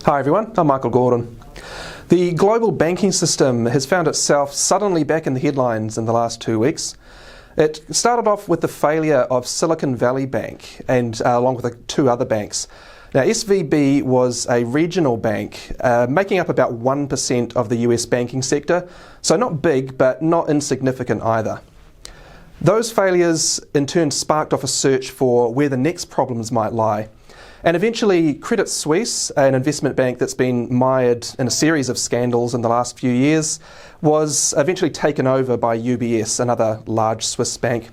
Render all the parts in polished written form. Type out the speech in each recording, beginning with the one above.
Hi everyone, I'm Michael Gordon. The global banking system has found itself suddenly back in the headlines in the last 2 weeks. It started off with the failure of Silicon Valley Bank and along with two other banks. Now SVB was a regional bank making up about 1% of the US banking sector, so not big but not insignificant either. Those failures in turn sparked off a search for where the next problems might lie. And eventually Credit Suisse, an investment bank that's been mired in a series of scandals in the last few years, was eventually taken over by UBS, another large Swiss bank.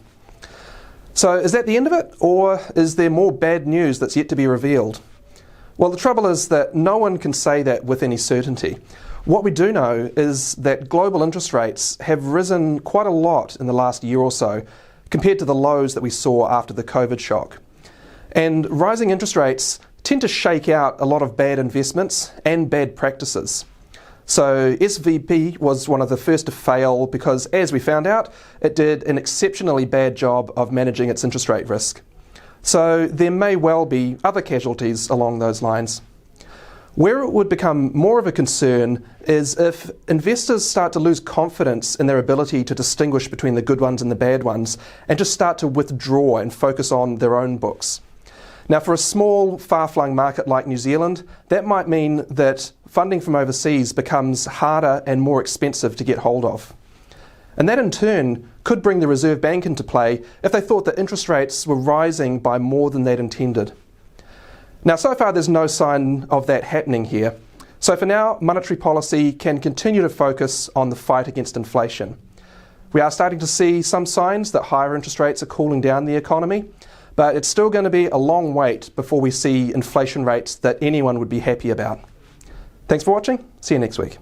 So is that the end of it, or is there more bad news that's yet to be revealed? Well, the trouble is that no one can say that with any certainty. What we do know is that global interest rates have risen quite a lot in the last year or so, compared to the lows that we saw after the COVID shock. And rising interest rates tend to shake out a lot of bad investments and bad practices. So SVB was one of the first to fail because, as we found out, it did an exceptionally bad job of managing its interest rate risk. So there may well be other casualties along those lines. Where it would become more of a concern is if investors start to lose confidence in their ability to distinguish between the good ones and the bad ones and just start to withdraw and focus on their own books. Now, for a small, far-flung market like New Zealand, that might mean that funding from overseas becomes harder and more expensive to get hold of. And that in turn could bring the Reserve Bank into play if they thought that interest rates were rising by more than they'd intended. Now, so far there's no sign of that happening here. So for now, monetary policy can continue to focus on the fight against inflation. We are starting to see some signs that higher interest rates are cooling down the economy, but it's still going to be a long wait before we see inflation rates that anyone would be happy about. Thanks for watching. See you next week.